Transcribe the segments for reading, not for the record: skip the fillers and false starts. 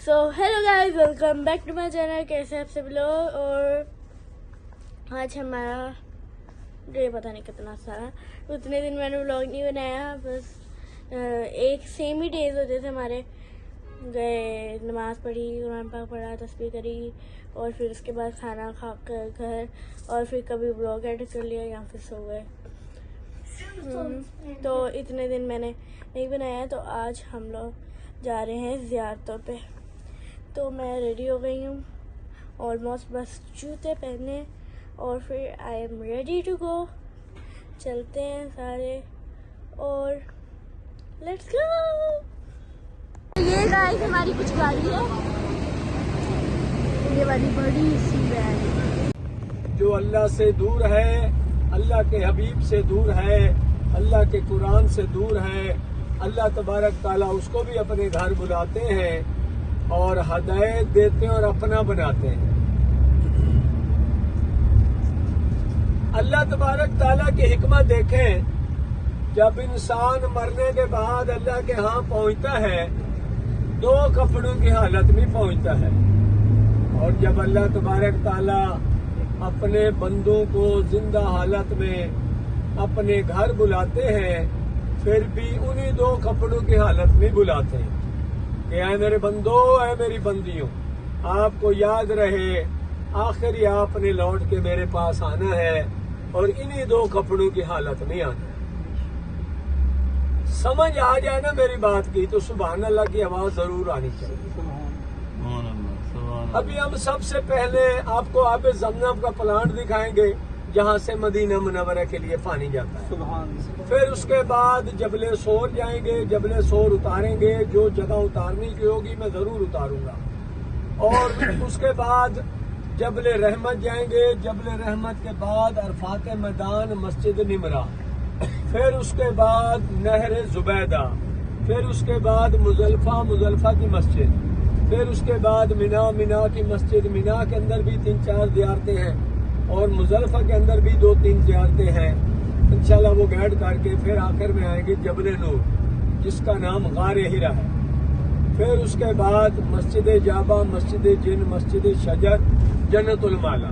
So hello guys, welcome back to my channel. कैसे आप सब लोग। और आज हमारा डे पता नहीं कितना सारा, उतने दिन मैंने व्लॉग नहीं बनाया। बस एक सेम ही डेज होते थे हमारे। गए, नमाज़ पढ़ी, कुरान पाक पढ़ा, तस्बीह करी और फिर उसके बाद खाना खा कर घर, और फिर कभी व्लॉग एडिट कर लिया या फिर सो गए। तो इतने दिन मैंने नहीं बनाया। तो आज हम लोग जा रहे हैं ज़ियारतों पे। तो मैं रेडी हो गई हूँ ऑलमोस्ट, बस जूते पहने और फिर I am ready to go. चलते हैं सारे और लेट्स गो। ये गाइस हमारी कुछ गाड़ी है, ये वाली बड़ी सी वैन। जो अल्लाह से दूर है, अल्लाह के हबीब से दूर है, अल्लाह के कुरान से दूर है, अल्लाह तबारक ताला उसको भी अपने घर बुलाते हैं और हदायत देते हैं और अपना बनाते हैं। अल्लाह तबारक ताला की हिकमत देखें, जब इंसान मरने के बाद अल्लाह के यहाँ पहुँचता है, 2 कपड़ों की हालत में पहुँचता है। और जब अल्लाह तबारक ताला अपने बंदों को जिंदा हालत में अपने घर बुलाते हैं, फिर भी उन्हीं 2 कपड़ों की हालत में बुलाते हैं कि ऐ मेरे बंदो, ऐ मेरी बंदियों, आपको याद रहे आखिर आपने लौट के मेरे पास आना है और इन्हीं 2 कपड़ों की हालत में आना है। समझ आ जाए ना मेरी बात की, तो सुभान अल्लाह की आवाज जरूर आनी चाहिए। अभी हम सबसे पहले आपको आबे ज़मज़म का प्लांट दिखाएंगे, जहाँ से मदीना मुनव्वरा के लिए पानी जाता है। फिर उसके बाद जबले सोर जाएंगे, जबले सोर उतारेंगे। जो जगह उतारने की होगी मैं जरूर उतारूंगा। और उसके बाद जबले रहमत जाएंगे, जबले रहमत के बाद अरफात मैदान, मस्जिद निमरा, फिर उसके बाद नहर जुबैदा, फिर उसके बाद मुजल्फा की मस्जिद, फिर उसके बाद मिना की मस्जिद। मिना के अंदर भी 3-4 ज़ियारतें हैं और मुजल्फा के अंदर भी 2-3 ज़ियारतें हैं। इंशाल्लाह वो गाइड करके फिर आखिर में आएंगे जबल नूर, जिसका नाम गारे हिरा है। फिर उसके बाद मस्जिद जाबा, मस्जिद जिन, मस्जिद शजर, जन्नतुल माला।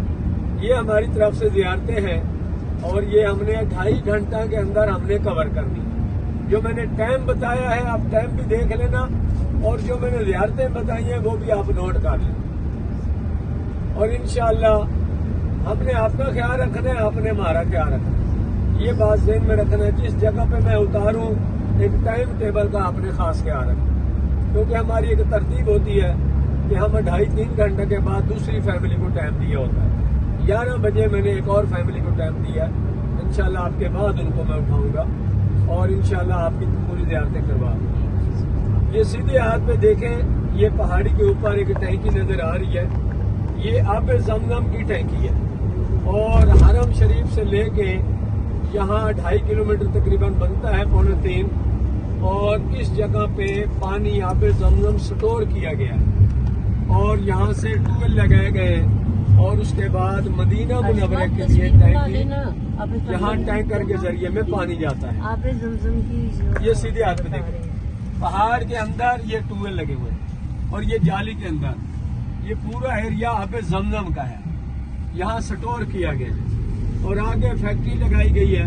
ये हमारी तरफ से ज़ियारतें हैं और ये हमने 2.5 घंटा के अंदर हमने कवर करनी। जो मैंने टाइम बताया है आप टाइम भी देख लेना, और जो मैंने ज़ियारतें बताई हैं वो भी आप नोट कर लें। और इंशाअल्लाह हमने आपका ख्याल रखना है, आपने हमारा ख्याल रखना है। ये बात ज़हन में रखना है, जिस जगह पे मैं उतारूं एक टाइम टेबल का आपने खास ख्याल रखना, क्योंकि हमारी एक तरतीब होती है कि हम 2.5-3 घंटे के बाद दूसरी फैमिली को टाइम दिया होता है। 11 बजे मैंने एक और फैमिली को टाइम दिया। इंशाल्लाह आपके बाद उनको मैं उठाऊंगा और इंशाल्लाह आपकी पूरी ज़ियारतें करवा दूंगा। ये सीधे हाथ पे देखें, ये पहाड़ी के ऊपर एक टैंकी नजर आ रही है, ये आब ज़मज़म की टैंकी है। और हरम शरीफ से लेके यहाँ 2.5 किलोमीटर तकरीबन बनता है, 2.25। और इस जगह पे पानी आब ज़मज़म स्टोर किया गया है और यहाँ से ट्यूबवेल लगाए गए हैं। और उसके बाद मदीना मुनव्वरा के लिए टैंकी, यहाँ टैंकर के जरिए में पानी जाता है। ये सीधे हाथ में देखें, पहाड़ के अंदर ये ट्यूबवेल लगे हुए हैं और ये जाली के अंदर ये पूरा एरिया अब ज़मज़म का है, यहाँ स्टोर किया गया है। और आगे फैक्ट्री लगाई गई है।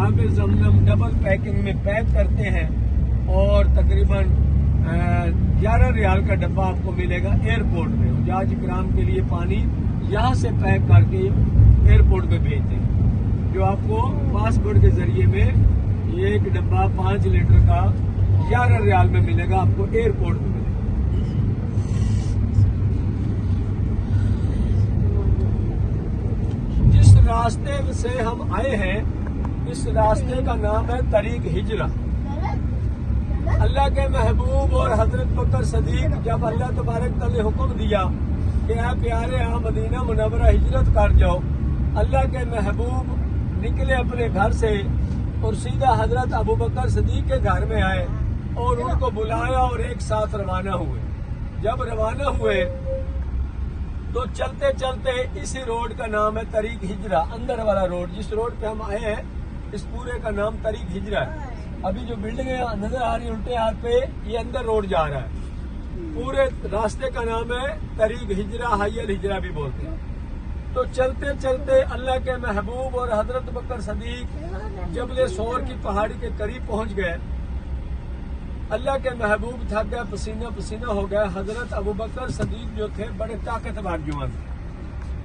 अब ज़मज़म डबल पैकिंग में पैक करते हैं और तकरीबन 11 रियाल का डब्बा आपको मिलेगा एयरपोर्ट में। हज्जाज इकराम के लिए पानी यहाँ से पैक करके एयरपोर्ट पे भेजते हैं, जो आपको पासपोर्ट के जरिए में ये एक डब्बा 5 लीटर का 11 रियाल में मिलेगा, आपको एयरपोर्ट में मिलेगा। जिस रास्ते से हम आए हैं, इस रास्ते का नाम है तरीक हिजरा। अल्लाह के महबूब और हजरत बकर सदीक, जब अल्लाह तबारक तआला ने हुक्म दिया कि आप प्यारे यहाँ मदीना मुनव्वरा हिजरत कर जाओ, अल्लाह के महबूब निकले अपने घर से और सीधा हजरत अबू बकर सदीक के घर में आए और उनको बुलाया और एक साथ रवाना हुए। जब रवाना हुए तो चलते चलते इसी रोड का नाम है तरीक हिजरा, अंदर वाला रोड। जिस रोड पे हम आए हैं इस पूरे का नाम तरीक हिजरा है। अभी जो बिल्डिंग नजर आ रही है उल्टे हाथ पे, ये अंदर रोड जा रहा है। पूरे रास्ते का नाम है तरीक हिजरा, हायल हिजरा भी बोलते हैं। तो चलते चलते अल्लाह के महबूब और हजरत बकर सदीक जबल सोर की पहाड़ी के करीब पहुंच गए। अल्लाह के महबूब थक गए, पसीना पसीना हो गया। हजरत अबू बकर सदीक जो थे बड़े ताकतवर जुआन थे,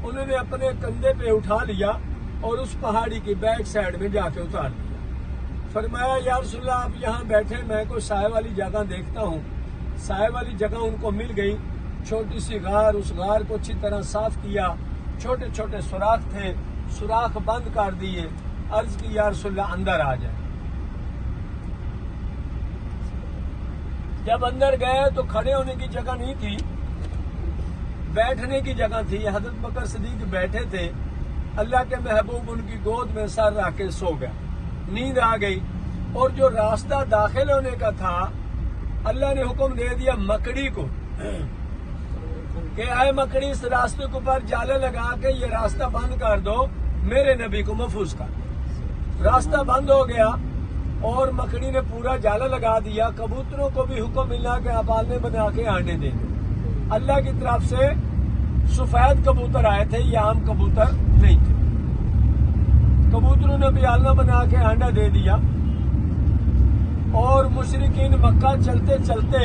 उन्होंने अपने कंधे पे उठा लिया और उस पहाड़ी की बैक साइड में जाके उतार दिया। फरमाया या रसूलल्लाह आप यहाँ बैठे, मैं कोई साय वाली जगह देखता हूँ। साय वाली जगह उनको मिल गई, छोटी सी गार। उस गार को अच्छी तरह साफ किया, छोटे छोटे सुराख थे, सुराख बंद कर दिए। अर्ज की या रसूलल्लाह अंदर आ जाए। जब अंदर गए तो खड़े होने की जगह नहीं थी, बैठने की जगह थी। हजरत बकर सदीक बैठे थे, अल्लाह के महबूब उनकी गोद में सर रख के सो गया, नींद आ गई। और जो रास्ता दाखिल होने का था, अल्लाह ने हुक्म दे दिया मकड़ी को कि आए मकड़ी इस रास्ते के ऊपर जाले लगा के ये रास्ता बंद कर दो, मेरे नबी को महफूज कर। रास्ता बंद हो गया और मकड़ी ने पूरा जाला लगा दिया। कबूतरों को भी हुक्म मिला कि आप आलने बना के अंडे दे दो। अल्लाह की तरफ से सफेद कबूतर आए थे, ये आम कबूतर नहीं थे। कबूतरों ने भी आलना बना के अंडा दे दिया। और मुशरिकीन मक्का चलते चलते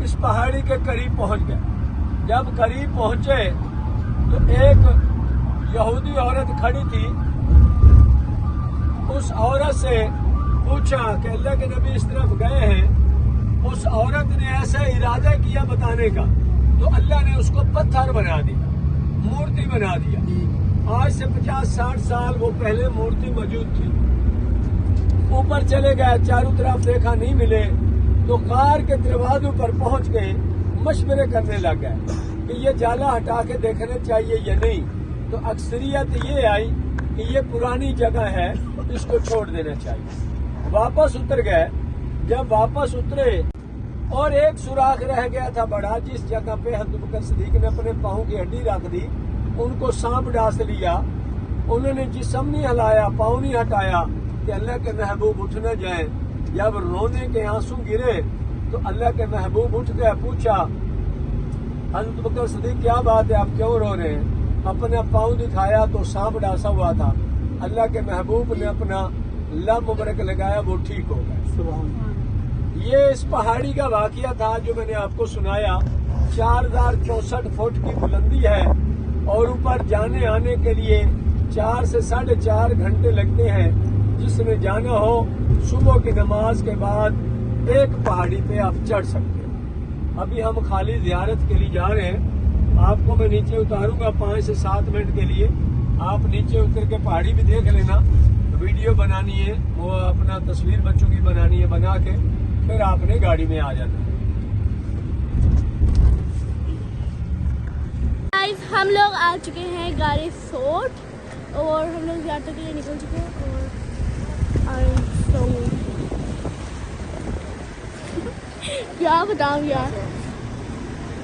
इस पहाड़ी के करीब पहुंच गए। जब करीब पहुंचे तो एक यहूदी औरत खड़ी थी। उस औरत से पूछा कि अल्लाह के नबी इस तरफ गए हैं। उस औरत ने ऐसा इरादा किया बताने का, तो अल्लाह ने उसको पत्थर बना दिया, मूर्ति बना दिया। आज से 50-60 साल वो पहले मूर्ति मौजूद थी। ऊपर चले गए, चारों तरफ देखा नहीं मिले, तो कार के दरवाजों पर पहुंच गए। मशवरे करने लग गए कि ये जाला हटा के देखना चाहिए या नहीं। तो अक्सरियत ये आई कि ये पुरानी जगह है, इसको छोड़ देना चाहिए। वापस उतर गए। जब वापस उतरे और एक सुराख रह गया था बड़ा, जिस जगह पे हज़रत बकर सिद्दीक ने अपने पाँव की हड्डी रख दी, उनको सांप डांस लिया। उन्होंने जिस्म नहीं हिलाया, पाँव नहीं हटाया कि अल्लाह के महबूब उठ न जाए। जब रोने के आंसू गिरे तो अल्लाह के महबूब उठ गए। पूछा हज़रत बकर सिद्दीक क्या बात है, आप क्यों रो रहे हैं? अपना पाँव दिखाया तो सांप डांसा हुआ था। अल्लाह के महबूब ने अपना लब मुबारक लगाया, वो ठीक हो गए। ये इस पहाड़ी का वाकया था जो मैंने आपको सुनाया। 4064 फुट की बुलंदी है और ऊपर जाने आने के लिए 4 से 4.5 घंटे लगते हैं। जिसने जाना हो सुबह की नमाज के बाद एक पहाड़ी पे आप चढ़ सकते हैं। अभी हम खाली जियारत के लिए जा रहे हैं। आपको मैं नीचे उतारूंगा 5 से 7 मिनट के लिए। आप नीचे उतर के पहाड़ी भी देख लेना। वीडियो बनानी है, वो अपना तस्वीर बच्चों की बनानी है, बना के फिर आपने गाड़ी में आ जाना है। हम लोग आ चुके हैं गाड़ी सोट और हम लोग यात्रा के लिए निकल चुके हैं। और क्या बताऊँ यार,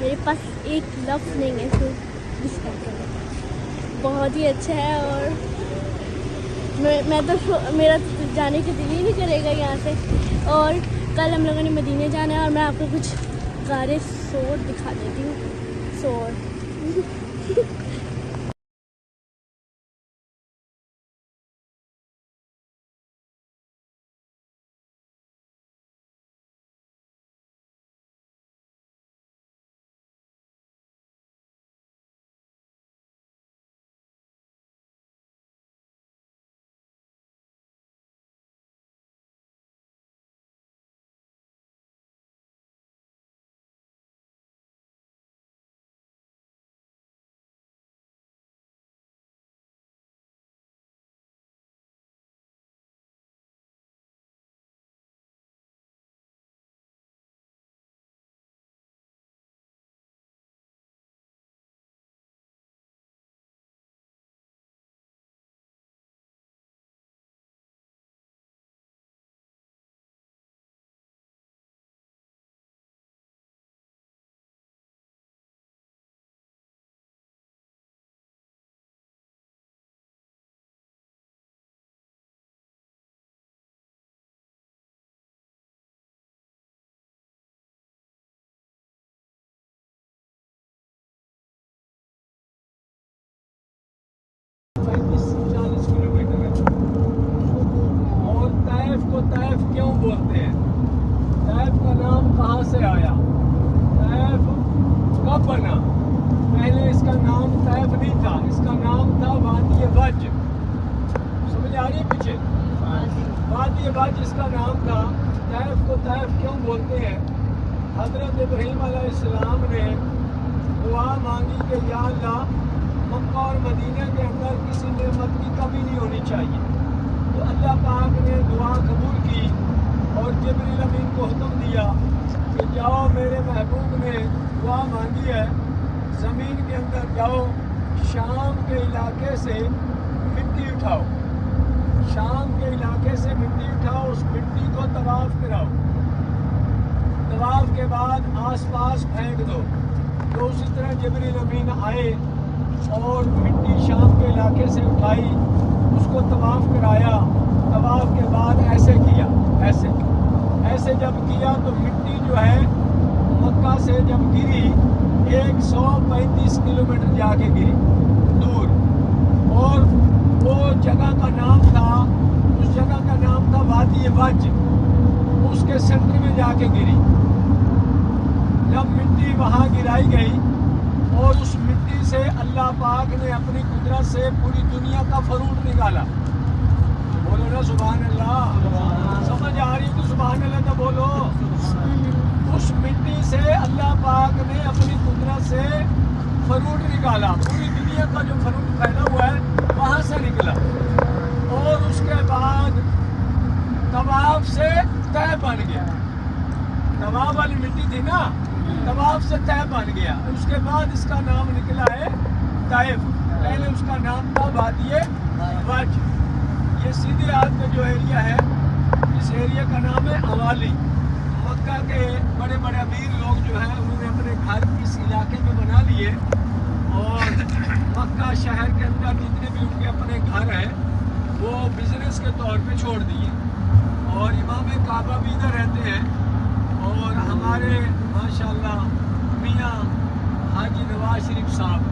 मेरे पास एक लफ्ज़ नहीं है तो बहुत ही अच्छा है। और मैं तो मेरा तो जाने का दिल ही नहीं करेगा यहाँ से। और कल हम लोगों ने मदीने जाना है और मैं आपको कुछ गारे सोट दिखा देती हूँ। सोट बना। पहले इसका नाम तैफ नहीं था, इसका नाम था वादी वज। समझ आ रही है पीछे? वादी वज इसका नाम था। तैफ को तैफ क्यों बोलते हैं? हजरत इब्राहीम अलैहिस्सलाम ने दुआ मांगी कि या अल्लाह मक्का और मदीना के अंदर किसी नेमत की कमी नहीं होनी चाहिए। तो अल्लाह पाक ने दुआ कबूल की और जिब्रील अमीन को हुक्म दिया कि जाओ, मेरे महबूब ने दुआ मांगी है, ज़मीन के अंदर जाओ, शाम के इलाके से मिट्टी उठाओ, शाम के इलाके से मिट्टी उठाओ, उस मिट्टी को तवाफ कराओ, तवाफ के बाद आसपास फेंक दो। तो उसी तरह जिब्रील अमीन आए और मिट्टी शाम के इलाके से उठाई, उसको तवाफ कराया। तवाफ के बाद ऐसे किया, ऐसे जब किया तो मिट्टी जो है मक्का से जब गिरी 135 किलोमीटर जाके गिरी दूर, और वो जगह का नाम था, उस जगह का नाम था वादी वज। उसके सेंटर में जाके गिरी। जब मिट्टी वहाँ गिराई गई और उस मिट्टी से अल्लाह पाक ने अपनी कुदरत से पूरी दुनिया का फरूट निकाला। बोलो ना सुभान अल्लाह। समझ आ रही तो सुभान अल्लाह तो बोलो। उस मिट्टी से अल्लाह पाक ने अपनी कुदरत से फरूट निकाला। पूरी दुनिया का जो फरूट फैला हुआ है वहाँ से निकला। और उसके बाद तवाफ से तय बन गया। तवाफ वाली मिट्टी थी ना, तवाफ से तय बन गया। उसके बाद इसका नाम निकला है तैफ। पहले उसका नाम था वादी वज। ये सीधे हाथ में जो एरिया है, इस एरिया का नाम है अवाली। मक्का के बड़े बड़े अमीर लोग जो हैं उन्होंने अपने घर इस इलाके में बना लिए और मक्का शहर के अंदर जितने भी उनके अपने घर हैं वो बिजनेस के तौर पे छोड़ दिए। और इमाम काबा भी इधर रहते हैं। और हमारे माशाल्लाह मियाँ हाजी नवाज शरीफ साहब,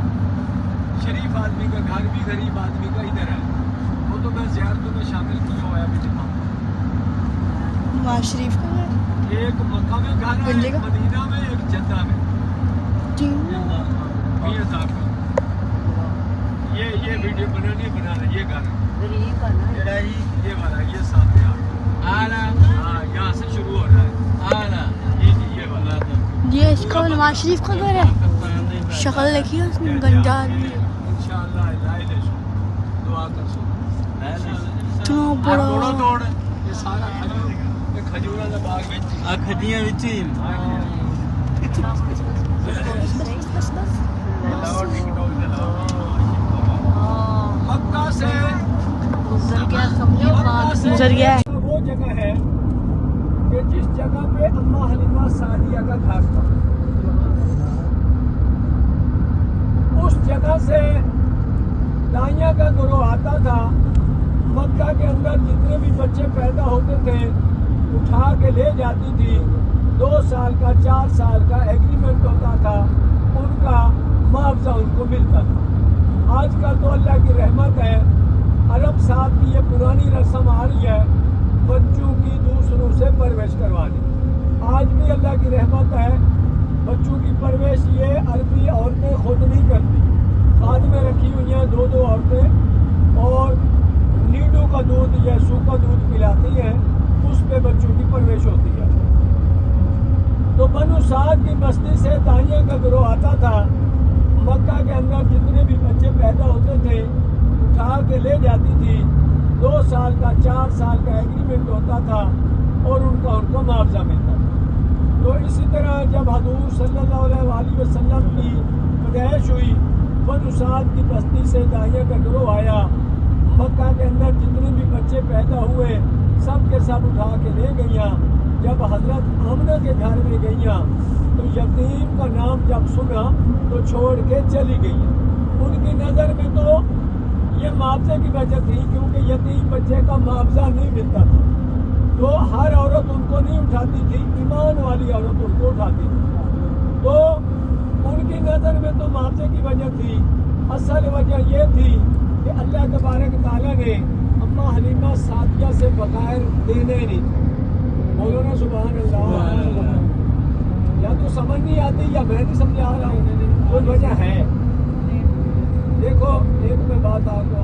शरीफ आदमी का घर भी गरीब आदमी का इधर है। वो तो मैं ज़ियारतों में शामिल किया हुआ है। नवाज शरीफ का एक मक्का में घर है, एक मदीना में, एक जद्दा में। मियाँ साहब का ये वीडियो बना रहे, ये गाना ये वाला, ये सामने आला, हाँ यहाँ से शुरू हो रहा है आला। ये वाला ये इसका नवाज शरीफ का घर है। शक्ल देखिए उसने, गंजा आदमी। इंशाअल्लाह दुआ कर सो इतना बड़ा तोड़। ये सारा खजूरा का बाग ਵਿੱਚ ਆ ਖੱਡੀਆਂ ਵਿੱਚ ਹੀ मक्का से गुजर गया है। वो जगह है कि जिस जगह पे अम्मा हलीमा सादिया का घर था, उस जगह से दाइया का गुरु आता था। मक्का के अंदर जितने भी बच्चे पैदा होते थे उठा के ले जाती थी। 2 साल का 4 साल का एग्रीमेंट होता था, उनका मुआवजा उनको मिलता था। आजकल तो अल्लाह की रहमत है, अरब साहब की ये पुरानी रस्म आ रही है बच्चों की दूसरों से परवरिश करवानी। आज भी अल्लाह की रहमत है, बच्चों की परवरिश ये अरबी औरतें खुद नहीं करती। बाद में रखी हुई हैं 2 औरतें और नीडू का दूध या सूखा दूध पिलाती हैं, उस पे बच्चों की परवरिश होती है। तो बनु साद की बस्ती से दाइया का गिरोह आता था। मक्का के अंदर जितने भी बच्चे पैदा होते थे उठा के ले जाती थी। 2 साल का 4 साल का एग्रीमेंट होता था और उनको मुआवजा मिलता था। तो इसी तरह जब हजूर सल्लल्लाहु अलैहि वसल्लम की पैदाइश हुई, बनु साद की बस्ती से दाइया का गिरोह आया। मक्का के अंदर जितने भी बच्चे पैदा हुए सब के सब उठा के ले गईयाँ। जब हजरत आमना के घर में गईयाँ तो यतीम का नाम जब सुना तो छोड़ के चली गई। उनकी नज़र में तो ये मुआवजे की वजह थी, क्योंकि यतीम बच्चे का मुआवजा नहीं मिलता था। तो हर औरत उनको नहीं उठाती थी, ईमान वाली औरत उनको उठाती थी। तो उनकी नज़र में तो मुआवजे की वजह थी। असल वजह ये थी कि अल्लाह तबारक तआला ने अम्मा हलीमा सादिया से बगैर देने नहीं। बोलो ना सुभान अल्लाह। یا تو سمجھ نہیں آتی یا میں نہیں سمجھا رہا ہوں، کوئی وجہ ہے۔ دیکھو ایک میں بات آپ کو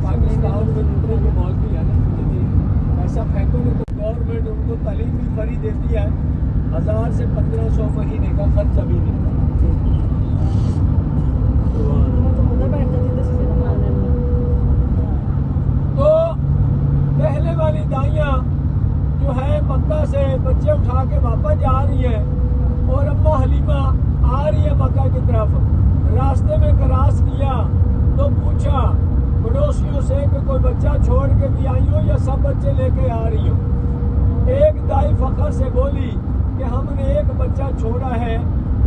پاکستان میں جتنے بھی مولوی ہیں نا، ایسا پھینکو گے تو گورنمنٹ ان کو تعلیم بھی فری دیتی ہے، 1000 سے 1500 مہینے کا خرچہ بھی ملتا ہے۔ تو پہلے والی دائیاں جو ہے مکہ سے بچے اٹھا کے واپس جا رہی ہیں، اور اماں حلیمہ آ رہی ہے مکہ کی طرف، راستے میں کراس کیا تو پوچھا پڑوسیوں سے کہ کوئی بچہ چھوڑ کے بھی آئی ہو یا سب بچے لے کے آ رہی ہو؟ ایک دائی فخر سے بولی کہ ہم نے ایک بچہ چھوڑا ہے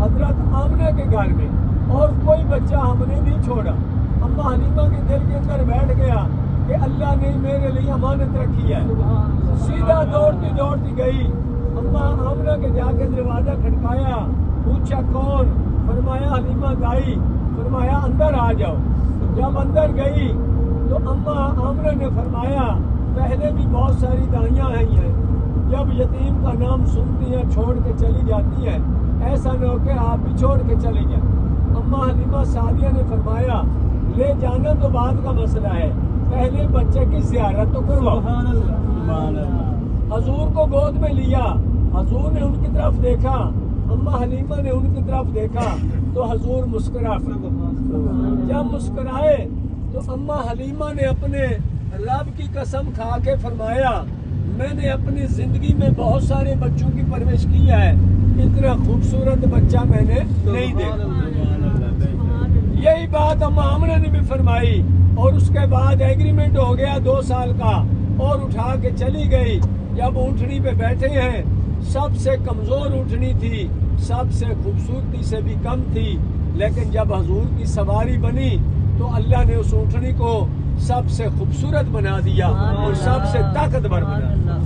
حضرت آمنہ کے گھر میں، اور کوئی بچہ ہم نے نہیں چھوڑا۔ اماں حلیمہ کے دل کے اندر بیٹھ گیا کہ اللہ نے میرے لیے امانت رکھی ہے۔ سیدھا دوڑتی گئی اماں آمنہ کے جا کے دروازہ کھٹکایا، پوچھا کون؟ فرمایا حلیمہ دائی۔ فرمایا اندر آ جاؤ۔ جب اندر گئی تو اماں آمنہ نے فرمایا پہلے بھی بہت ساری دائیاں آئی ہیں، جب یتیم کا نام سنتی ہیں چھوڑ کے چلی جاتی ہیں، ایسا نہ ہو کہ آپ بھی چھوڑ کے چلی جائیں۔ اماں حلیمہ سعدیہ نے فرمایا لے جانا تو بعد کا مسئلہ ہے، پہلے بچے کی زیارت تو کرواؤ۔ حضور کو گود میں لیا، حضور نے ان کی طرف دیکھا، اماں حلیمہ نے ان کی طرف دیکھا تو حضور مسکرا۔ جب مسکرائے تو اماں حلیمہ نے اپنے رب کی قسم کھا کے فرمایا میں نے اپنی زندگی میں بہت سارے بچوں کی پرورش کی ہے، اتنا خوبصورت بچہ میں نے نہیں دیکھا۔ یہی بات اماں آمنہ نے بھی فرمائی، اور اس کے بعد ایگریمنٹ ہو گیا 2 سال کا، اور اٹھا کے چلی گئی۔ جب اونٹنی پہ بیٹھے ہیں، سب سے کمزور اونٹنی تھی، سب سے خوبصورتی سے بھی کم تھی، لیکن جب حضور کی سواری بنی تو اللہ نے اس اونٹنی کو سب سے خوبصورت بنا دیا اور سب سے طاقتور بنا دیا۔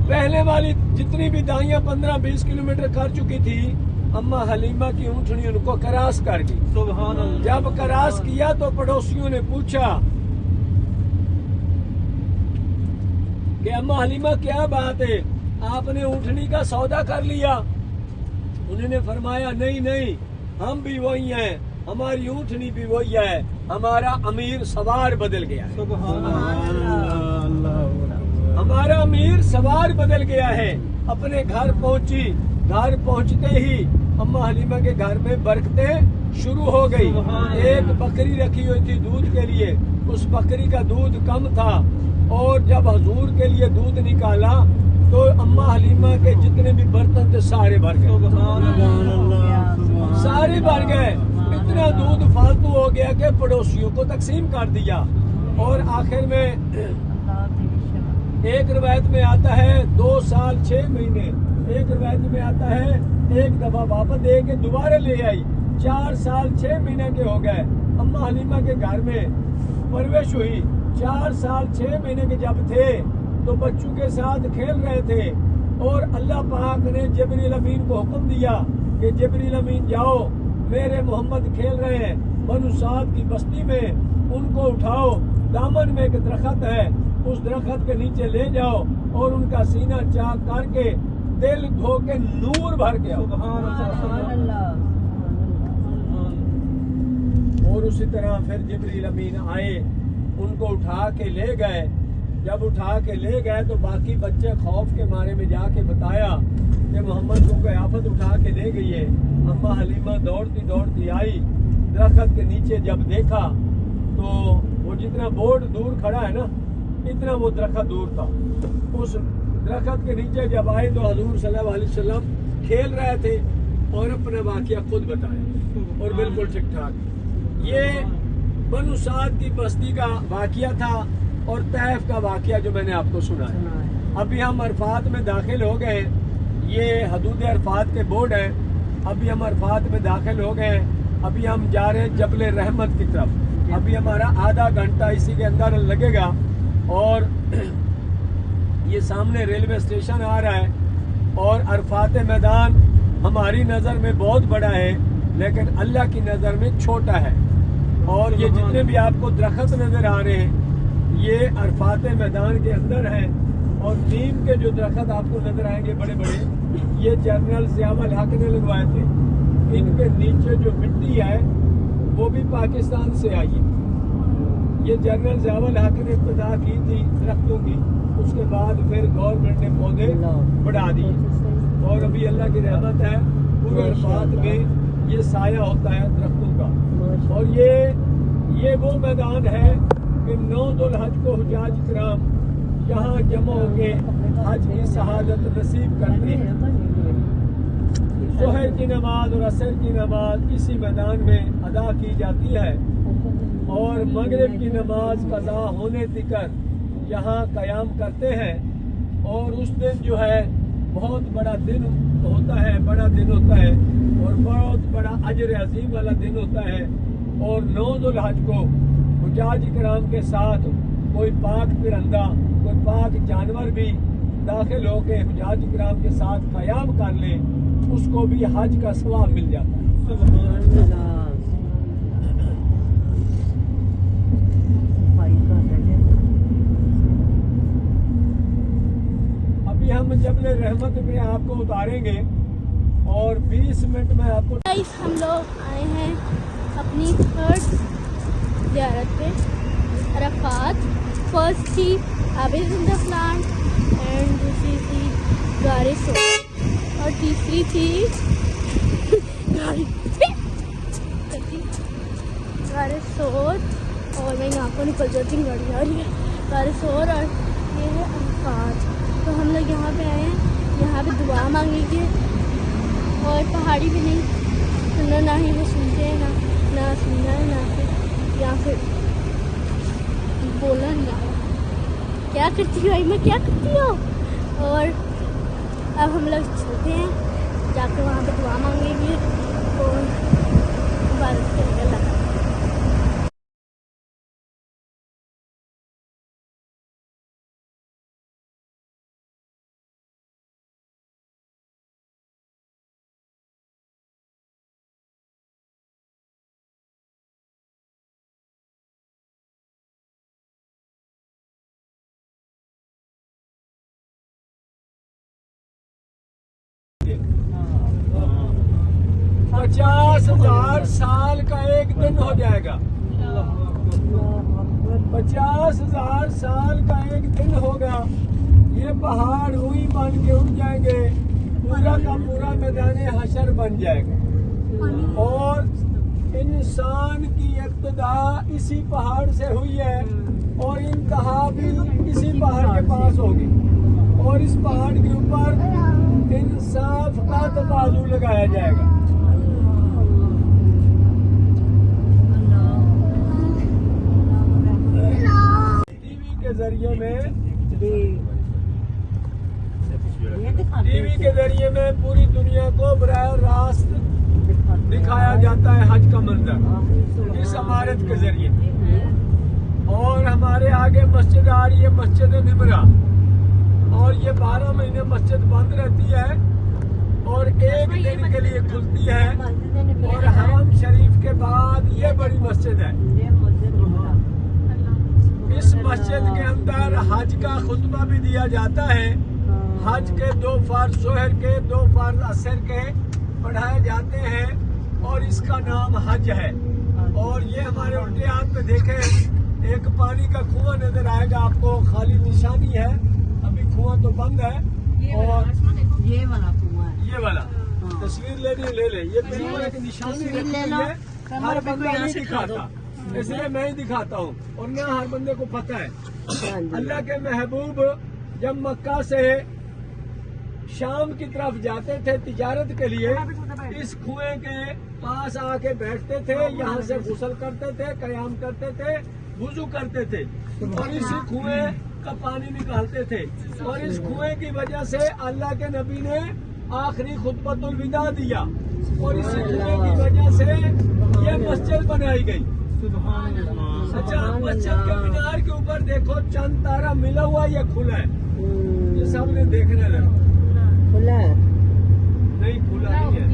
پہلے والی جتنی بھی دائیاں 15-20 کلومیٹر کر چکی تھی، اماں حلیمہ کی اونٹنی ان کو کراس کر گئی۔ جب کراس کیا تو پڑوسیوں نے پوچھا کہ اماں حلیمہ کیا بات ہے، آپ نے اونٹنی کا سودا کر لیا؟ انہوں نے فرمایا نہیں، ہم بھی وہی ہیں، ہماری اونٹنی بھی وہی ہے، ہمارا امیر سوار بدل گیا ہے۔ ہمارا امیر سوار بدل گیا ہے۔ اپنے گھر پہنچی، گھر پہنچتے ہی اماں حلیمہ کے گھر میں برکتیں شروع ہو گئی۔ ایک بکری رکھی ہوئی تھی دودھ کے لیے، اس بکری کا دودھ کم تھا، اور جب حضور کے لیے دودھ نکالا تو اماں حلیمہ کے جتنے بھی برتن تھے سارے بھر گئے، سارے بھر گئے۔ اتنا دودھ فالتو ہو گیا کہ پڑوسیوں کو تقسیم کر دیا، اور آخر میں ایک روایت میں آتا ہے 2 سال 6 مہینے، ایک روایت میں آتا ہے ایک دفعہ واپس دے کے دوبارہ لے آئی، 4 سال 6 مہینے کے ہو گئے۔ اماں حلیمہ کے گھر میں پرورش ہوئی، 4 سال 6 مہینے کے جب تھے تو بچوں کے ساتھ کھیل رہے تھے، اور اللہ پاک نے جبریل امین کو حکم دیا کہ جبریل امین جاؤ، میرے محمد کھیل رہے ہیں بنو سعد کی بستی میں، ان کو اٹھاؤ، دامن میں ایک درخت ہے، اس درخت کے نیچے لے جاؤ اور ان کا سینہ چاک کر کے دل دھو کے نور بھر کے آؤ۔ اور اسی طرح پھر جبریل امین آئے، ان کو اٹھا کے لے گئے۔ جب اٹھا کے لے گئے تو باقی بچے خوف کے مارے میں جا کے بتایا کہ محمد کو کوئی آفت اٹھا کے لے گئی ہے۔ اماں حلیمہ دوڑتی آئی، درخت کے نیچے جب دیکھا تو وہ جتنا بورڈ دور کھڑا ہے نا، اتنا وہ درخت دور تھا۔ اس درخت کے نیچے جب آئے تو حضور صلی اللہ علیہ وسلم کھیل رہے تھے اور اپنا واقعہ خود بتایا، اور بالکل ٹھیک ٹھاک۔ یہ بنو سعد کی بستی کا واقعہ تھا، اور طائف کا واقعہ جو میں نے آپ کو سنا ہے۔ ابھی ہم عرفات میں داخل ہو گئے، یہ حدود عرفات کے بورڈ ہیں، ابھی ہم عرفات میں داخل ہو گئے، ابھی ہم جا رہے ہیں جبل رحمت کی طرف، ابھی ہمارا آدھا گھنٹہ اسی کے اندر لگے گا، اور یہ سامنے ریلوے اسٹیشن آ رہا ہے، اور عرفات میدان ہماری نظر میں بہت بڑا ہے لیکن اللہ کی نظر میں چھوٹا ہے، اور یہ جتنے بھی آپ کو درخت نظر آ رہے ہیں یہ عرفات میدان کے اندر ہیں، اور نیم کے جو درخت آپ کو نظر آئیں گے بڑے بڑے، یہ جنرل ضیاء الحق نے لگوائے تھے. ان کے نیچے جو مٹی ہے وہ بھی پاکستان سے آئی ہے. یہ جنرل ضیاء الحق نے ابتدا کی تھی درختوں کی، اس کے بعد پھر گورنمنٹ نے پودے بڑھا دیے. اور ابھی اللہ کی رحمت ہے پورے عرفات میں یہ سایہ ہوتا ہے درختوں کا. اور یہ وہ میدان ہے کہ 9 ذوالحج کو حجاج کرام یہاں جمع ہو کے حج کی شہادت نصیب کرتے ہیں. ظہر کی نماز اور عصر کی نماز اسی میدان میں ادا کی جاتی ہے، اور مغرب کی نماز قضا ہونے تکر یہاں قیام کرتے ہیں. اور اس دن جو ہے بہت بڑا دن ہوتا ہے، بڑا دن ہوتا ہے اور بہت بڑا اجر عظیم والا دن ہوتا ہے. اور 9 ذوالحج کو حجاج کرام کے ساتھ کوئی پاک پرندہ، کوئی پاک جانور بھی داخل ہو کے حجاج کرام کے ساتھ قیام کر لے، اس کو بھی حج کا ثواب مل جاتا ہے. ابھی ہم جبل رحمت میں آپ کو اتاریں گے اور 20 منٹ میں آپ کو گائس ہم لوگ آئے ہیں اپنی تھرڈ زیارت پہ. عرفات فرسٹ تھی عابد زندہ پلانٹ اینڈ دوسری تھی غار ثور اور تیسری تھی غار ثور. اور میں یہاں کو نکل جاتی ہوں، گاڑی آ رہی ہے. غار ثور اور یہ ہے عرفات. تو ہم لوگ یہاں پہ آئے ہیں، یہاں پہ دعا مانگیں گے. اور پہاڑی بھی نہیں سننا، نہ ہی وہ سنتے ہیں، نہ سننا ہے، نہ پھر یا پھر بولنا نہیں. کیا کرتی ہو میں، کیا کرتی ہو. اور اب ہم لوگ چلتے ہیں، جا کے وہاں پہ دعا مانگیں گے اور عبادت کریں گے اللہ تعالیٰ. پچاس 50,000 سال کا ایک دن ہو جائے گا. 50,000 سال کا ایک دن ہوگا. یہ پہاڑ ہوئی بن کے اٹھ جائیں گے، پورا کا پورا میدان حشر بن جائے گا. اور انسان کی ابتدا اسی پہاڑ سے ہوئی ہے اور انتہا بھی اسی پہاڑ کے پاس ہوگی. اور اس پہاڑ کے اوپر انصاف کا ترازو لگایا جائے گا. ٹی وی کے ذریعے میں پوری دنیا کو براہ راست دکھایا جاتا ہے حج کا منظر اس عمارت کے ذریعے. اور ہمارے آگے مسجد آ رہی ہے، مسجد نمرہ. اور یہ 12 مہینے مسجد بند رہتی ہے اور ایک دن کے لیے کھلتی ہے. اور حرم شریف کے بعد یہ بڑی مسجد ہے. اس مسجد کے اندر حج کا خطبہ بھی دیا جاتا ہے. حج کے 2 فرض ظہر کے، 2 فرض عصر کے پڑھائے جاتے ہیں اور اس کا نام حج ہے. اور یہ ہمارے الٹے ہاتھ پہ دیکھیں ایک پانی کا کنواں نظر آئے گا آپ کو، خالی نشانی ہے، ابھی کنواں تو بند ہے. اور یہ والا کنواں ہے، یہ والا تصویر لینی لے لیں. یہ بالکل ایک نشانی رکھی ہوئی ہے، ہر بندہ نہیں دکھاتا، اس لیے میں ہی دکھاتا ہوں اور نہ ہر بندے کو پتہ ہے. اللہ کے محبوب جب مکہ سے شام کی طرف جاتے تھے تجارت کے لیے، اس کنویں کے پاس آ کے بیٹھتے تھے، یہاں سے غسل کرتے تھے، قیام کرتے تھے، وضو کرتے تھے اور اسی کنویں کا پانی نکالتے تھے. اور اس کنویں کی وجہ سے اللہ کے نبی نے آخری خطبۃ الوداع دیا اور اسی کنویں کی وجہ سے یہ مسجد بنائی گئی. اچھا، مسجد کے مینار کے اوپر دیکھو چند تارا ملا ہوا یا کھلا ہے؟ یہ سب نے دیکھنا ہے. کھلا ہے نہیں، کھلا نہیں ہے،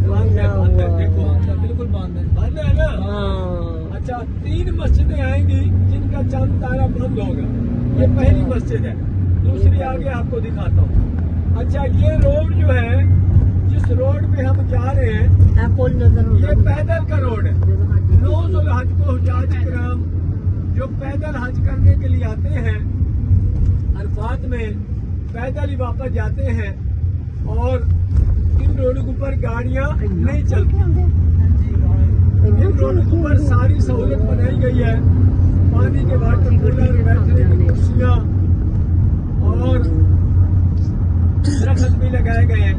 بند ہے. بند ہے، دیکھو بالکل بند ہے. بند ہے نا. اچھا، 3 مسجدیں آئیں گی جن کا چند تارا بند ہوگا. یہ پہلی مسجد ہے. दूसरी आगे आपको दिखाता हूँ। अच्छा, ये रोड जो है, जिस रोड पे हम जा रहे हैं, पुल नजर ये पैदल का रोड है। 9 ज़ुल्हज को हुज्जाज किराम जो पैदल हज करने के लिए आते हैं, अरफात में पैदल ही वापस जाते हैं, और इन रोडों के ऊपर गाड़ियां नहीं चलती। इन रोडों के ऊपर सारी सहूलत बनाई गई है, पानी के वाटर कूलर, बैठने की कुर्सियां और दरख्त भी लगाए गए हैं।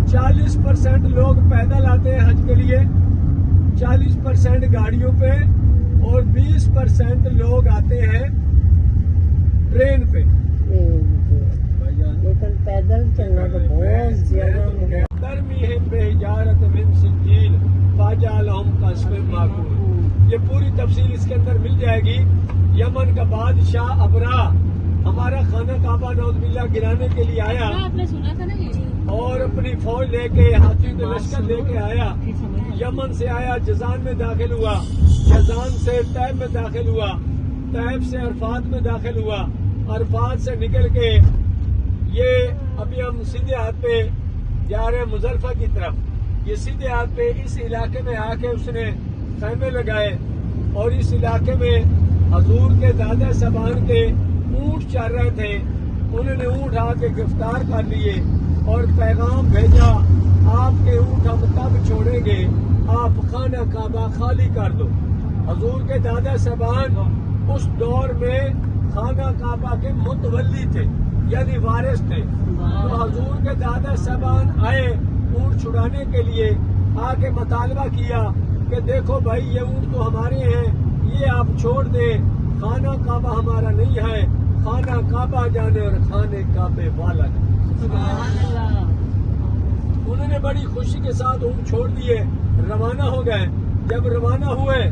40% लोग पैदल आते हैं हज के लिए, 40% गाड़ियों पे, और 20% लोग आते हैं ट्रेन पे। लेकिन पैदल चलना तो बहुत ज्यादा ये पूरी तफसील इसके अंदर मिल जाएगी। यमन का बादशाह अबरा हमारा खाना काबा नौज़बिल्लाह गिराने के लिए आया, आपने सुना था ना ये? और अपनी फौज लेके, हाथियों के लश्कर लेके आया। यमन से आया, जजान में दाखिल हुआ, जजान से तैब में दाखिल हुआ, तैब से अरफात में दाखिल हुआ, अरफात से निकल के ये अभी हम सीधे हाथ पे जा रहे हैं मुजल्फा की तरफ। ये सीधे हाथ पे इस इलाके में आके उसने खैमे लगाए, और इस इलाके में हजूर के दादा सबान के ऊँट चल रहे थे। उन्होंने ऊँट आके गिरफ्तार कर लिए और पैगाम भेजा, आपके ऊँट हम तब छोड़ेंगे आप खाना काबा खाली कर दो। हजूर के दादा सबान उस दौर में खाना काबा के मुतवल्ली थे, यानी वारिस थे। तो हजूर के दादा सबान आए ऊँट छुड़ाने के लिए, आके मुतालबा किया कि देखो भाई, ये ऊँट तो हमारे हैं, ये आप छोड़ दें, खाना काबा हमारा नहीं है, खाना काबा जाने और खाने काबे वाला जाने। उन्होंने बड़ी खुशी के साथ ऊँट छोड़ दिए, रवाना हो गए। जब रवाना हुए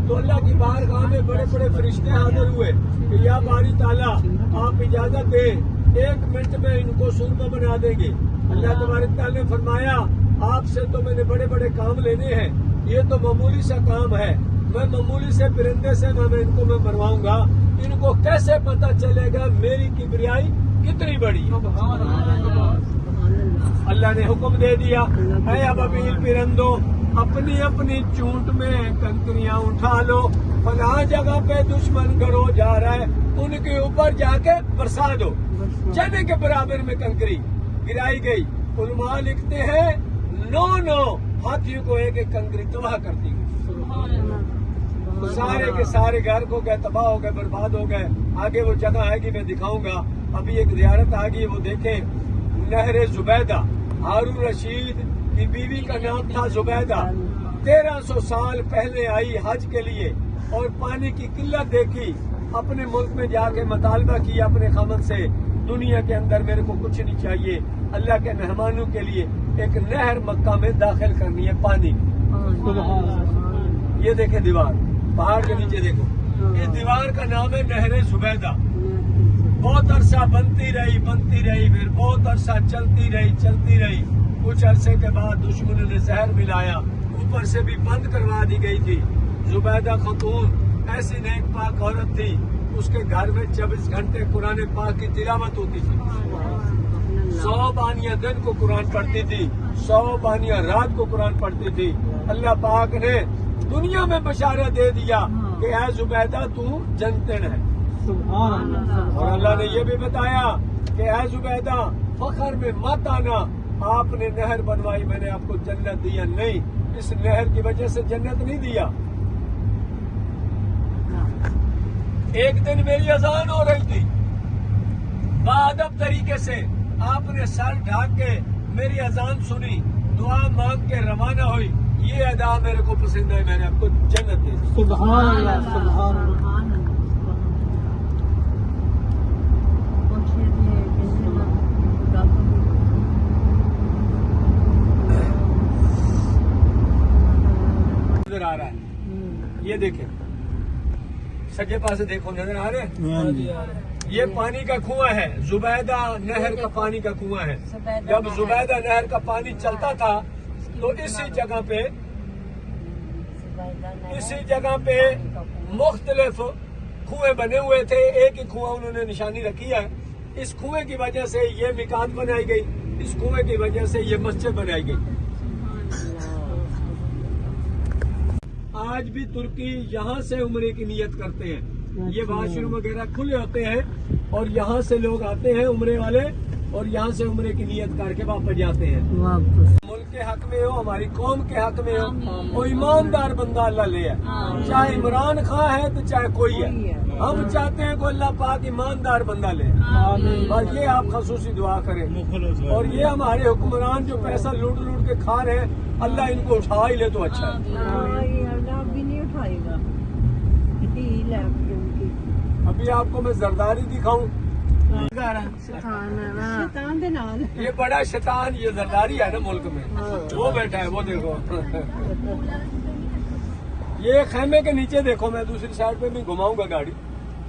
तो अल्लाह की बारगाह में बड़े बड़े फरिश्ते हाजिर हुए कि या बारी ताला, आप इजाजत दे, 1 मिनट में इनको सुरमा बना देंगे। अल्लाह तबारक तआला ने फरमाया, आपसे तो मैंने बड़े बड़े काम लेने हैं, ये तो मामूली सा काम है, मैं मामूली से परिंदे से मैं इनको मरवाऊंगा, इनको कैसे पता चलेगा मेरी किबरियाई कितनी बड़ी है। अल्लाह ने हुक्म दे दिया, ऐ अबील परिंदों, अपनी अपनी चूंट में कंकरियां उठा लो, फलां जगह पे दुश्मन घरों जा रहा है, उनके ऊपर जाके बरसा दो। चने के बराबर में कंकरी गिराई गई। उलमा लिखते हैं 9 हाथियों को एक एक कंकरी तबाह करती गई। सारे के सारे घर को गए, तबाह हो गए, बर्बाद हो गए। आगे वो जगह आएगी, मैं दिखाऊंगा। अभी एक ज़ियारत आ गई, वो देखें, नहर जुबैदा, हारून रशीद की बीवी का नाम था जुबैदा। 1300 साल पहले आई हज के लिए, और पानी की किल्लत देखी, अपने मुल्क में जाके मुतालबा किया अपने खामद से, दुनिया के अंदर मेरे को कुछ नहीं चाहिए, अल्लाह के मेहमानों के लिए एक नहर मक्का में दाखिल करनी है पानी। ये देखे दीवार, पहाड़ के नीचे देखो, इस दीवार का नाम है नहर जुबैदा। बहुत अरसा बनती रही, फिर बहुत अरसा चलती रही। कुछ अरसे के बाद दुश्मनों ने जहर मिलाया, ऊपर से भी बंद करवा दी गई थी। जुबैदा खतून ऐसी नेक पाक औरत थी, उसके घर में 24 घंटे कुरान पाक की तिलावत होती थी। 100 बानियां दिन को कुरान पढ़ती थी, 100 बानियां रात को कुरान पढ़ती थी। अल्लाह पाक ने दुनिया में बशारत दे दिया कि ऐ जुबैदा तू जन्नतन है। और अल्लाह ने यह भी बताया कि ऐ जुबैदा फखर में मत आना, आपने नहर बनवाई, मैंने आपको जन्नत दिया नहीं, इस नहर की वजह से जन्नत नहीं दिया। एक दिन मेरी अजान हो रही थी, बाअदब तरीके से आपने सर ढाक के मेरी अजान सुनी, दुआ मांग के रवाना हुई। ये अदा मेरे को पसंद है, मैंने आपको जन्नत दी। सुभान अल्लाह, सुभान अल्लाह। नजर आ रहा है, ये देखें, सज्जे पास देखो, नजर आ रहे हैं? ये पानी का कुआं है, जुबैदा नहर का पानी का कुआं है। जब जुबैदा नहर का पानी चलता था तो इसी जगह पे मुख्तलिफ कुएं बने हुए थे। एक ही कुआं उन्होंने निशानी रखी है, इस कुएं की वजह से ये मिकात बनाई गई, इस कुएं की वजह से ये मस्जिद बनाई गई। आज भी तुर्की यहाँ से उम्रे की नियत करते हैं। ये वाशरूम वगैरह खुले होते हैं और यहाँ से लोग आते हैं उम्रे वाले और यहाँ से उम्रे की नियत करके वापस जाते हैं। मुल्क के हक में हो, हमारी कौम के हक में हो, वो ईमानदार बंदा अल्लाह ले है, चाहे इमरान खान है तो चाहे कोई है। हम चाहते हैं कि अल्लाह पाक ईमानदार बंदा ले। बस ये आप खसूसी दुआ करें। और ये हमारे हुक्मरान जो पैसा लूट लूट के खा रहे हैं, अल्लाह इनको उठा ही ले तो अच्छा है। भी नहीं उठाएगा। अभी आपको मैं जरदारी दिखाऊं। शैतान दे नाल। ये बड़ा शैतान ये जरदारी है ना मुल्क में, वो बैठा है, वो देखो। ये खेमे के नीचे देखो, मैं दूसरी साइड पे भी घुमाऊंगा गाड़ी।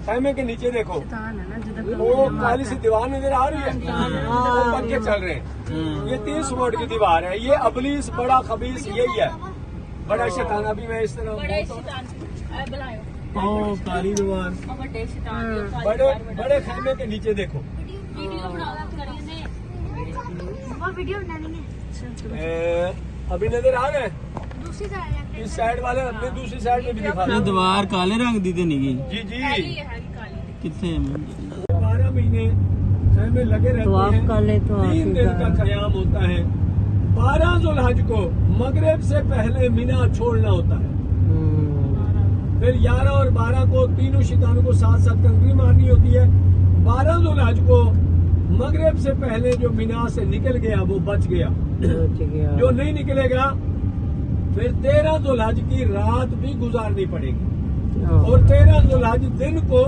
खेमे के नीचे देखो, वो काली सी दीवार नजर आ रही है, वो पंखे चल रहे हैं। ये 30 फुट की दीवार है। ये अबलीस बड़ा खबीस यही है, बड़ा शैतान। अभी मैं इस तरह काली दीवार, बड़े खेमे के नीचे देखो। अभी नजर आ रहे हैं दूसरी तरफ इस साइड वाले, अपने दूसरी साइड में भी दिखा रहे हैं। दीवार काले रंग दी नहीं जी जी, कितने 12 महीने खेमे लगे रहते हैं। 3 दिन का क़याम होता है। 12 ज़ुल्हज को मगरिब से पहले मिना छोड़ना होता है। फिर 11 और 12 को तीनों शिकारों को साथ साथ कंकरी मारनी होती है। 12 ज़ुल्हज को मगरिब से पहले जो मिना से निकल गया वो बच गया, जो नहीं निकलेगा फिर 13 ज़ुल्हज की रात भी गुजारनी पड़ेगी और 13 ज़ुल्हज दिन को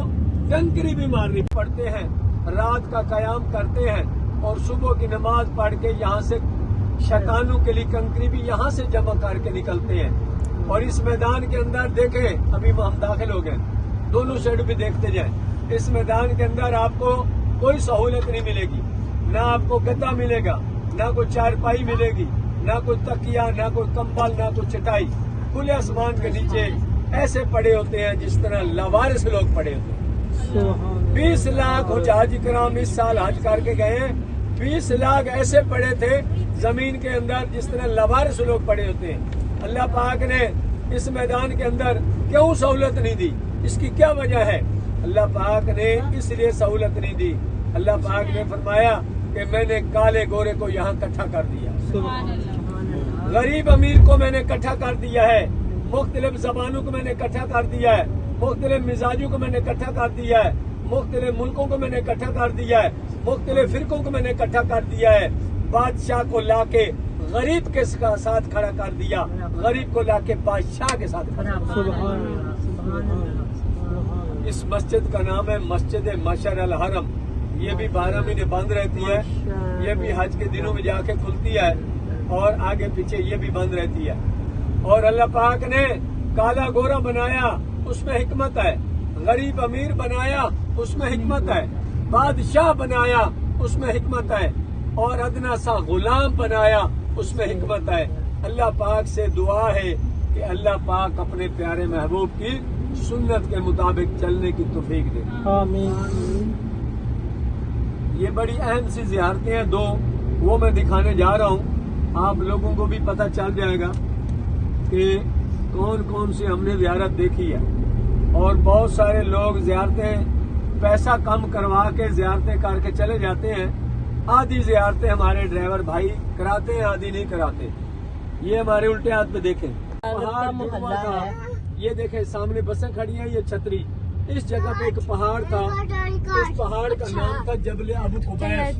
कंकरी भी मारनी पड़ते हैं। रात का क़याम करते हैं और सुबह की नमाज पढ़ के यहाँ से शैतानों के लिए कंकरी भी यहाँ से जमा करके निकलते हैं। और इस मैदान के अंदर देखें, अभी हम दाखिल हो गए, दोनों साइड भी देखते जाएं। इस मैदान के अंदर आपको कोई सहूलत नहीं मिलेगी, ना आपको गद्दा मिलेगा, ना कोई चारपाई मिलेगी, ना कोई तकिया, ना कोई कंबल, ना कोई चटाई। खुले आसमान के नीचे ऐसे पड़े होते हैं जिस तरह लावारिस लोग पड़े होते हैं। 20 लाख हुज्जाज किराम इस साल हज करके गए हैं। 20 लाख ऐसे पड़े थे जमीन के अंदर जिस तरह लावारिस लोग पड़े होते हैं। अल्लाह पाक ने इस मैदान के अंदर क्यों सहूलत नहीं दी, इसकी क्या वजह है? अल्लाह पाक ने इसलिए सहूलत नहीं दी। अल्लाह पाक ने फरमाया कि मैंने काले गोरे को यहाँ इकट्ठा कर दिया, गरीब अमीर को मैंने इकट्ठा कर दिया है, मुख्तलिफ जबानों को मैंने इकट्ठा कर दिया है, मुख्तलिफ मिजाजों को मैंने इकट्ठा कर दिया है, मुख्तलिफ मुल्कों को मैंने इकट्ठा कर दिया है, मुख्तलिफ फिरकों को मैंने इकट्ठा कर दिया है। बादशाह को लाके गरीब के साथ खड़ा कर दिया, गरीब को लाके बादशाह के साथ खड़ा कर दिया। इस मस्जिद का नाम है मस्जिद मशर अल हरम। ये भी 12 महीने बंद रहती है, ये भी हज के दिनों में जाके खुलती है और आगे पीछे ये भी बंद रहती है। और अल्लाह पाक ने काला गोरा बनाया, उसमें हिकमत है। गरीब अमीर बनाया, उसमें हिकमत है। बादशाह बनाया, उसमें हिकमत है। और अदना सा गुलाम बनाया, उसमें हिकमत है। अल्लाह पाक से दुआ है कि अल्लाह पाक अपने प्यारे महबूब की सुन्नत के मुताबिक चलने की तौफीक दे। आमीन। ये बड़ी अहम सी ज़ियारतें हैं 2, वो मैं दिखाने जा रहा हूँ। आप लोगों को भी पता चल जाएगा कि कौन कौन सी हमने ज़ियारत देखी है। और बहुत सारे लोग ज़ियारतें पैसा कम करवा के ज़ियारतें करके चले जाते हैं। आधी ज़ियारतें हमारे ड्राइवर भाई कराते हैं, आधी नहीं कराते। ये हमारे उल्टे हाथ पे देखें, पहाड़ मोहल्ला है। ये देखें सामने बसें खड़ी हैं, ये छतरी। इस जगह पे एक पहाड़ था, उस पहाड़ का नाम था जबले अबू कुबैस।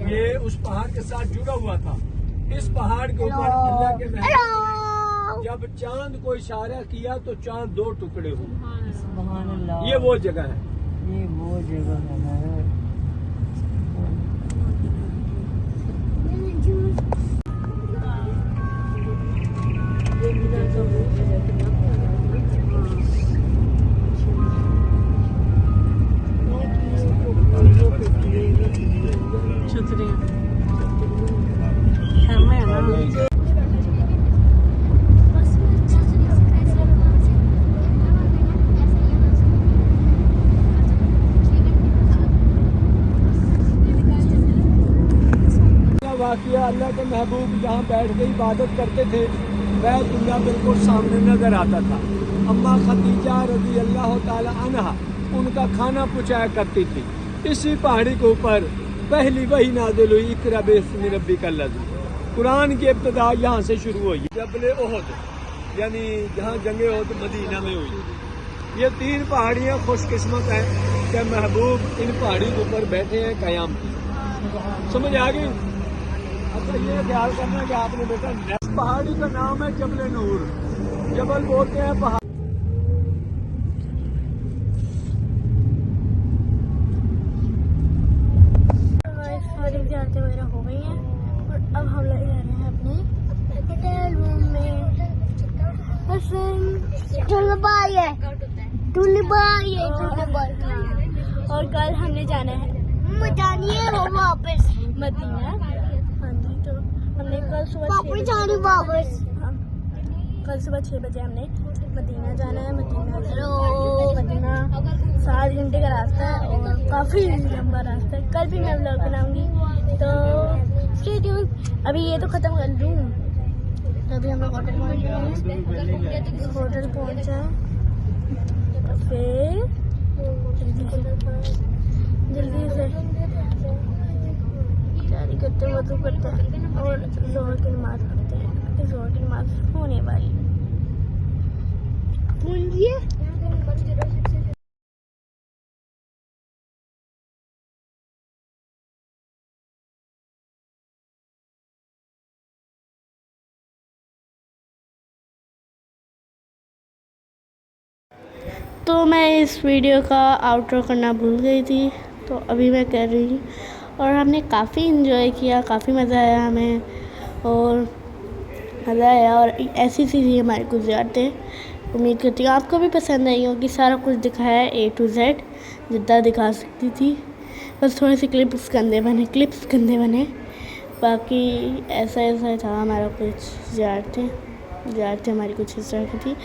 ये उस पहाड़ के साथ जुड़ा हुआ था। इस पहाड़ के ऊपर अल्लाह के महबूब जब चांद को इशारा किया तो चांद 2 टुकड़े हुए। सुभान अल्लाह। ये वो जगह है, ये वो जगह है। अल्लाह के महबूब जहाँ बैठ के इबादत करते थे बैतुल्लाह बिल्कुल सामने नजर आता था। अम्मा खदीजा रज़ी अल्लाह ताला अन्हा उनका खाना पहुँचाया करती थी। इसी पहाड़ी के ऊपर पहली वही नाज़िल हुई इक़रा बिस्मि रब्बिकल लज़ी। कुरान की इब्तिदा यहाँ से शुरू हुई। जबल उहद यानी जहाँ जंगे उहद मदीना में हुई। ये 3 पहाड़ियाँ खुशकिस्मत हैं कि महबूब इन पहाड़ी के ऊपर बैठे हैं क़याम की। समझ आ गई? अच्छा ये ख्याल करना कि आपने बेटा इस पहाड़ी का नाम है जबल नूर। जबल बोलते हैं पहाड़। सारी ज़ियारतें वगैरह हो गई हैं और अब हम लोग जा रहे हैं अपने होटल रूम में। और कल हमने जाना है वापस मदीना। हाँ जी, तो हमने कल सुबह कल सुबह 6 बजे हमने मदीना जाना है। मदीना 7 घंटे का रास्ता है और काफ़ी लंबा रास्ता है। कल भी मैं व्लॉग बनाऊंगी, तो स्टे ट्यून। अभी ये तो ख़त्म कर लूँ। अभी हम लोग होटल पहुँच गए हैं। होटल पहुँचा तो फिर जल्दी से तैयारी करते हैं, वज़ू करते हैं और ज़ोहर की नमाज़ पढ़ते हैं। ज़ोहर की नमाज़ होने वाली तो मैं इस वीडियो का आउटरो करना भूल गई थी, तो अभी मैं कर रही हूँ। और हमने काफ़ी इन्जॉय किया, काफ़ी मज़ा आया हमें और मज़ा आया। और ऐसी सी थी हमारी कुछ ज़ियारतें। उम्मीद करती हूँ आपको भी पसंद आई होगी। सारा कुछ दिखाया है A to Z जितना दिखा सकती थी। बस थोड़े से क्लिप्स गंदे बने। बाकी ऐसा था हमारा कुछ ज़ियारतें हमारी कुछ इस तरह की थी।